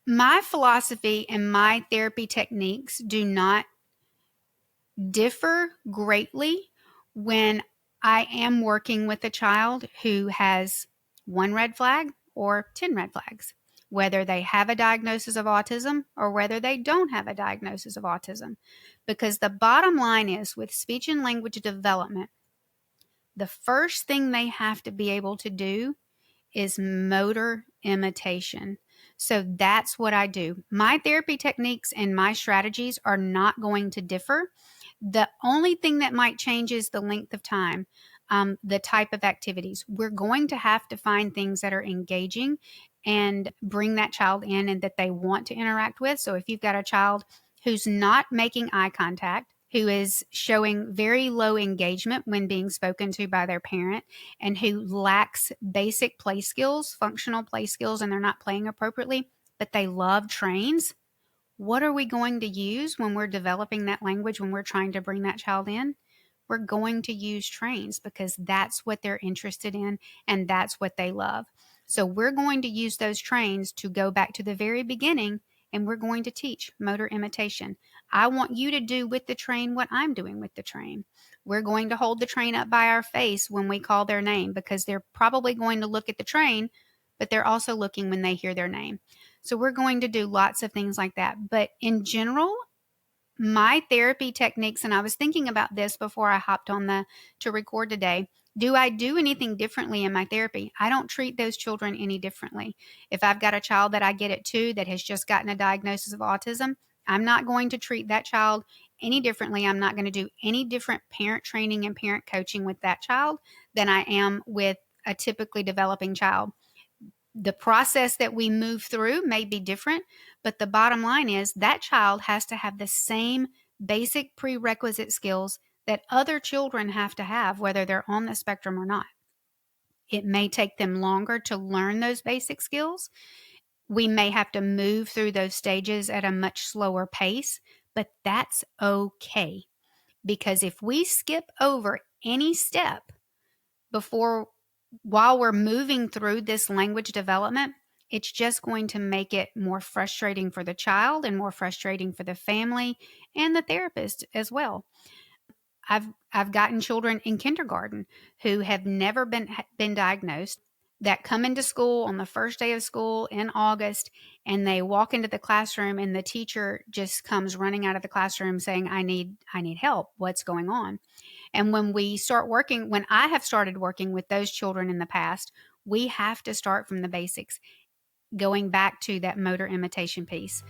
My philosophy and my therapy techniques do not differ greatly when I am working with a child who has one red flag or 10 red flags, whether they have a diagnosis of autism or whether they don't have a diagnosis of autism. Because the bottom line is with speech and language development, the first thing they have to be able to do is motor imitation. So that's what I do. My therapy techniques and my strategies are not going to differ. The only thing that might change is the length of time, the type of activities. We're going to have to find things that are engaging and bring that child in and that they want to interact with. So if you've got a child who's not making eye contact, who is showing very low engagement when being spoken to by their parent, and who lacks basic play skills, functional play skills, and they're not playing appropriately, but they love trains, what are we going to use when we're developing that language, when we're trying to bring that child in? We're going to use trains because that's what they're interested in and that's what they love. So we're going to use those trains to go back to the very beginning, and we're going to teach motor imitation. I want you to do with the train what I'm doing with the train. We're going to hold the train up by our face when we call their name because they're probably going to look at the train, but they're also looking when they hear their name. So we're going to do lots of things like that. But in general, my therapy techniques, and I was thinking about this before I hopped on to record today. Do I do anything differently in my therapy? I don't treat those children any differently. If I've got a child that I get it to that has just gotten a diagnosis of autism, I'm not going to treat that child any differently. I'm not going to do any different parent training and parent coaching with that child than I am with a typically developing child. The process that we move through may be different, but the bottom line is that child has to have the same basic prerequisite skills that other children have to have, whether they're on the spectrum or not. It may take them longer to learn those basic skills. We may have to move through those stages at a much slower pace, but that's okay. Because if we skip over any step before while we're moving through this language development, it's just going to make it more frustrating for the child and more frustrating for the family and the therapist as well. I've gotten children in kindergarten who have never been diagnosed that come into school on the first day of school in August, and they walk into the classroom and the teacher just comes running out of the classroom saying, I need help. What's going on? And when I have started working with those children in the past, we have to start from the basics, going back to that motor imitation piece.